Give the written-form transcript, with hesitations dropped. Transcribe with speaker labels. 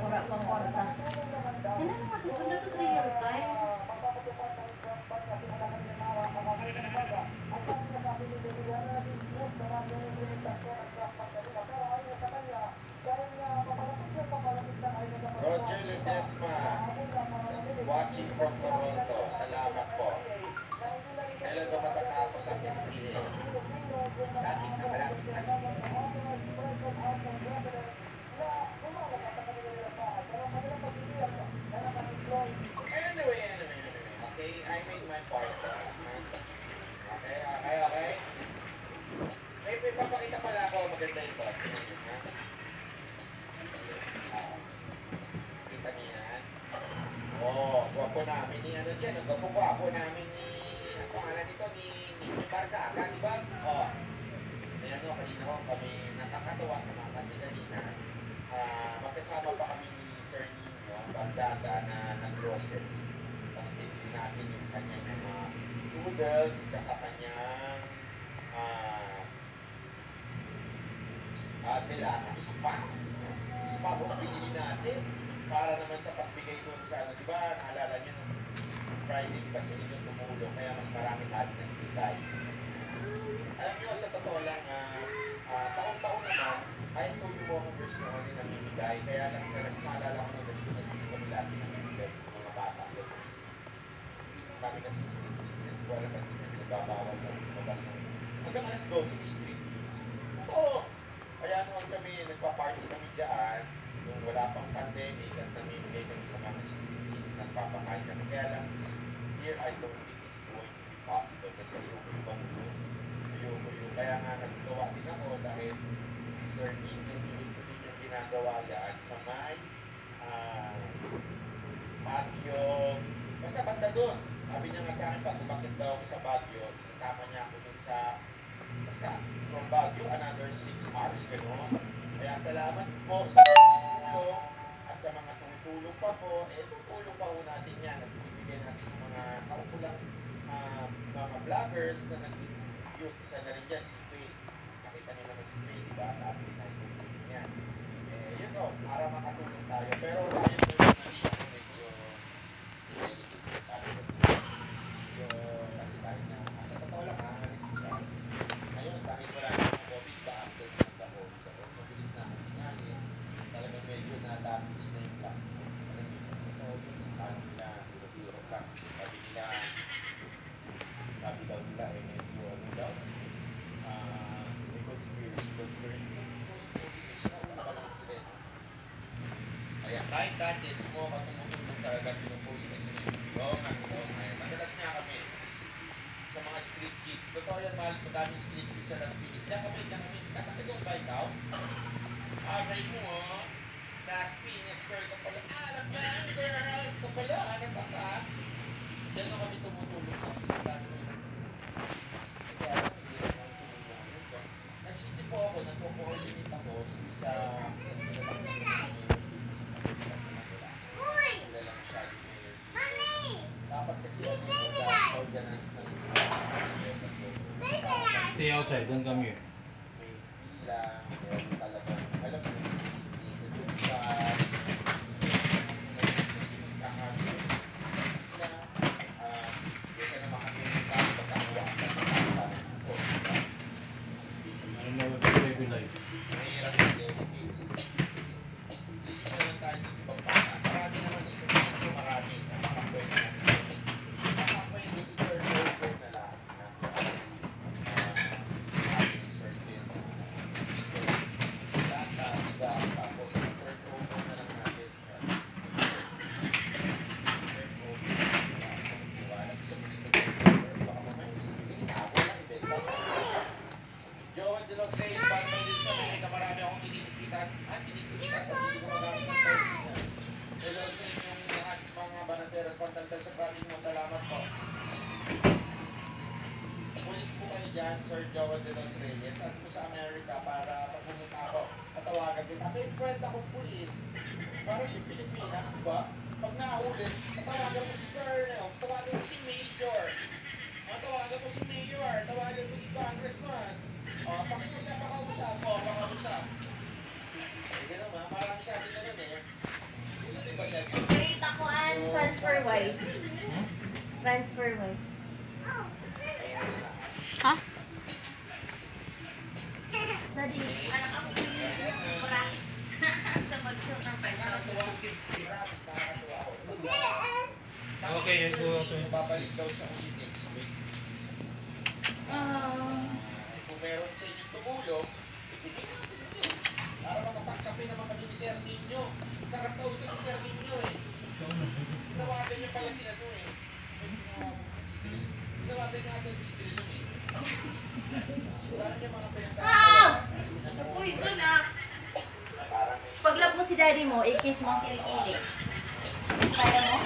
Speaker 1: Wala pang kwarta. Kailan mo kasi sunod na real time?
Speaker 2: Roger Ledesma, watching from Toronto. Salamat po. Kailan ba matatapos ang pinipili? Lapit na, malapit na. Anyway. Okay, I made my part. Okay. May papakita pala ako. Maganda ito. Ha? Kita niya. Gwapo namin ni ano dyan. Gwapo namin ni, ang pangalan nito, ni Barzaga, di ba? Kanina ho kami nakakatawa naman kasi kanina magkasama pa kami ni Sir Nino Barzaga na nag-grocery. Tapos pinili natin yung kanyang mga noodles at saka kanyang spa po pinili natin para naman sa pagbigay doon sa ano, di ba? Naalala nyo nung Friday ba sa inyo tumulong kaya mas marami tayo nagbigay sa kanya. Alam nyo, sa totoo lang, taon-taon naman, kahit kung yung mga verse naman yung namimigay, kaya lang sa rest naalala ko ng Las Pinas is kami lagi namimigay ng mga bata. Kami kasi street kids, and wala pa hindi na nagbabawal ng mabas ng hanggang alas 12 yung street kids. Oo! Kaya naman kami, nagpa-party kami dyan, nung wala pang pandemic at namimigay kami sa mga street kids, nagpapakain kami. Kaya lang, this year, I don't think it's going to be possible kasi yung kaya nga natutuwa din ako dahil si Sir Nino tuloy-tuloy yung ginagawa yan sa may Baguio. Basta banda doon. Sabi niya nga sa akin, pag umakit daw ako sa Baguio, isasama niya ako doon sa basta from Baguio, another 6 hours gano'n. Kaya salamat po sa tulong at sa mga tumutulong pa po. Tutulong pa po natin yan at ibigay natin sa mga kaukulang mga vloggers na nag-distribute. Isa na rin dyan, si Faye. Nakita niyo naman si Faye, di ba? Tapos na itulong niya. Yun o, para makatulong tayo. Pero tayo po na medyo kasi tayo na, sa totoo lang alis siya. Ngayon, dahil wala ng COVID ba, after ng mabilis na ang tingali, talagang medyo na-damage na yung plans mo. Alam niyo, ito, yung paano nila, biro lang. Sabi daw nila, medyo ano daw, may conspiracy. Kaya kahit dati, mo tumutulong talaga, pinupost na sila. Oo nga. Madalas nga kami sa mga street kids. Totoo yan, mahal po daming street kids sa Las Pinas. Diyan kami, nakatagong ba ikaw? Aray mo, Las Pinas girl ka pala. Alam yan, girls ka pala, nataka. Diyan na kami tumutulong sa dami. Nag-isip po ako, nagpo-coordinate ako sa dapat kasi organize na
Speaker 3: stay outside, don't come here.
Speaker 2: may bilang, meron talagang alam mo Sir Joel de los Reyes at po sa Amerika para pag pumunta ako, tatawagan kita. May friend akong pulis. Para yung Pilipinas, di ba? Pag nahuli, tatawagan mo si Colonel, tatawagan mo si Major. Tatawagan mo si Mayor, tatawagan mo si Congressman. Pakiusap, pakausap.
Speaker 4: Ha?
Speaker 1: Daddy, anak ako yung bra. Sa mag-shoot ng peso.
Speaker 2: Nakakatuwa. Promise, nakakatuwa ako.
Speaker 3: Okay, ito.
Speaker 2: Babalik daw sa ulit next week. Kung meron sa inyo tumulong, ibigay natin yun. Para makapagkape naman kami ni Sir Nino. Sarap daw si Sir Nino eh. Tinawagan niya pala si ano eh. Tinawagan niya natin si Grilo eh. Wala niya mga pinagkakawa.
Speaker 1: Napoison ah.
Speaker 2: Parang
Speaker 1: Pag love mo si daddy mo, i-kiss mo ang kilikili. Kaya mo?